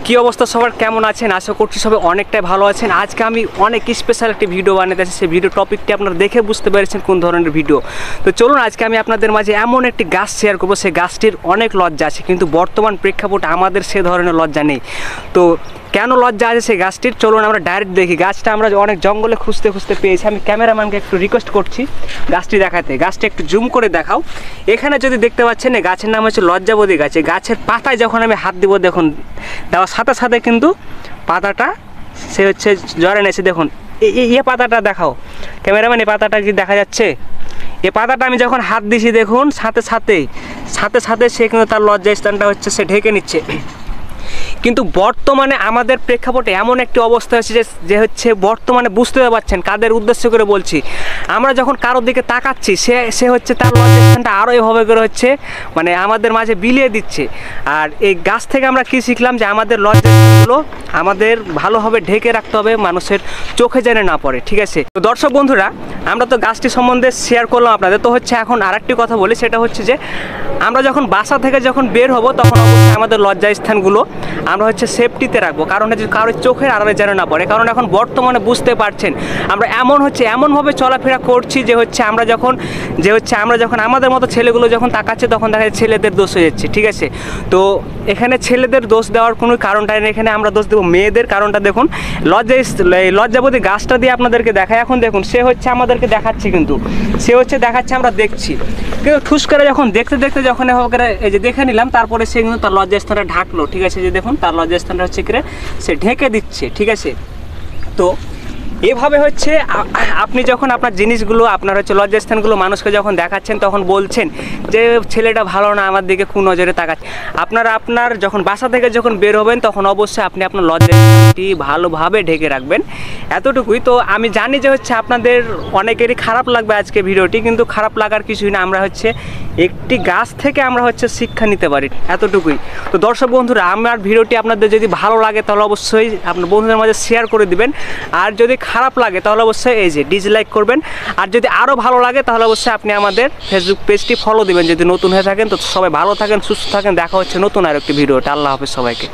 কি অবস্থা সবার, কেমন আছেন? আশা করছি সবাই অনেকটাই ভালো আছেন। আজকে আমি অনেক স্পেশাল একটি ভিডিও বানাতে আছি। সেই ভিডিও টপিকটি আপনারা দেখে বুঝতে পেরেছেন কোন ধরনের ভিডিও। তো চলুন আজকে আমি আপনাদের মাঝে এমন একটি গাছ শেয়ার করবো, সেই গাছটির অনেক লজ্জা আছে, কিন্তু বর্তমান প্রেক্ষাপটে আমাদের সে ধরনের লজ্জা নেই। তো কেন লজ্জা আছে সেই গাছটির, চলুন আমরা ডাইরেক্ট দেখি। গাছটা আমরা অনেক জঙ্গলে খুঁজতে খুঁজতে পেয়েছি। আমি ক্যামেরাম্যানকে একটু রিকোয়েস্ট করছি গাছটি দেখাতে। গাছটা একটু জুম করে দেখাও। এখানে যদি দেখতে পাচ্ছেন, এই গাছের নাম হচ্ছে লজ্জাবতী গাছ। এই গাছের পাতায় যখন আমি হাত দিব, দেখুন দেওয়ার সাথে সাথে কিন্তু পাতাটা সে হচ্ছে জ্বরে নেছে। দেখুন এই পাতাটা দেখাও ক্যামেরাম্যান, এই পাতাটা কি দেখা যাচ্ছে? এই পাতাটা আমি যখন হাত দিছি, দেখুন সাথে সাথে সে কিন্তু তার লজ্জা স্থানটা হচ্ছে সে ঢেকে নিচ্ছে। কিন্তু বর্তমানে আমাদের প্রেক্ষাপটে এমন একটি অবস্থা হচ্ছে যে হচ্ছে বর্তমানে বুঝতে পারছেন কাদের উদ্দেশ্য করে বলছি। আমরা যখন কারোর দিকে তাকাচ্ছি, সে হচ্ছে তার লজ্জা স্থানটা আরও এভাবে করে হচ্ছে মানে আমাদের মাঝে বিলিয়ে দিচ্ছে। আর এই গাছ থেকে আমরা কি শিখলাম, যে আমাদের লজ্জা স্থানগুলো আমাদের ভালোভাবে ঢেকে রাখতে হবে, মানুষের চোখে যেন না পড়ে। ঠিক আছে, তো দর্শক বন্ধুরা, আমরা তো গাছটি সম্বন্ধে শেয়ার করলাম আপনাদের। তো হচ্ছে এখন আরেকটি কথা বলি, সেটা হচ্ছে যে আমরা যখন বাসা থেকে যখন বের হব, তখন অবশ্যই আমাদের লজ্জা স্থানগুলো আমরা হচ্ছে সেফটিতে রাখবো, কারণ হচ্ছে কারোর চোখের আড়ালে যেন না পড়ে। কারণ এখন বর্তমানে বুঝতে পারছেন আমরা এমনভাবে চলাফেরা করছি যে হচ্ছে আমরা যখন আমাদের মতো ছেলেগুলো যখন তাকাচ্ছে, তখন দেখা যাচ্ছে ছেলেদের দোষ হয়ে যাচ্ছে। ঠিক আছে, তো এখানে ছেলেদের দোষ দেওয়ার কোনো কারণটাই নেই, এখানে আমরা দোষ দেবো মেয়েদের। কারণটা দেখুন, লজ্জাবতী গাছটা দিয়ে আপনাদেরকে দেখায়। এখন দেখুন সে হচ্ছে আমাদেরকে দেখাচ্ছে, কিন্তু সে হচ্ছে দেখাচ্ছে আমরা দেখছি, কিন্তু ঠুস করে যখন দেখতে যখন এই যে দেখে নিলাম, তারপরে সে কিন্তু তার লজ্জাস্থানটা ঢাকলো। ঠিক আছে, যে দেখুন তার লজ্জাস্থানটা হচ্ছে কি সে ঢেকে দিচ্ছে। ঠিক আছে, তো এভাবে হচ্ছে আপনি যখন আপনার জিনিসগুলো আপনার হচ্ছে লজ্জাস্থানগুলো মানুষকে যখন দেখাচ্ছেন, তখন বলছেন যে ছেলেটা ভালো না, আমার দিকে কোন নজরে তাকাচ্ছে। আপনার যখন বাসা থেকে যখন বের হবেন, তখন অবশ্যই আপনি আপনার লজ্জাস্থানটি ভালোভাবে ঢেকে রাখবেন, এতটুকুই। তো আমি জানি যে হচ্ছে আপনাদের অনেকেরই খারাপ লাগবে আজকে ভিডিওটি, কিন্তু খারাপ লাগার কিছুই না। আমরা হচ্ছে একটি গাছ থেকে আমরা হচ্ছে শিক্ষা নিতে পারি, এতটুকুই। তো দর্শক বন্ধুরা, আমার ভিডিওটি আপনাদের যদি ভালো লাগে, তাহলে অবশ্যই আপনার বন্ধুদের মাঝে শেয়ার করে দিবেন। আর যদি খারাপ লাগে, তাহলে অবশ্যই এই যে ডিসলাইক করবেন। আর যদি আরও ভালো লাগে, তাহলে অবশ্যই আপনি আমাদের ফেসবুক পেজটি ফলো দিবেন যদি নতুন হয়ে থাকেন। তো সবাই ভালো থাকেন, সুস্থ থাকেন। দেখা হচ্ছে নতুন আর একটি ভিডিওটা। আল্লাহ হাফেজ সবাইকে।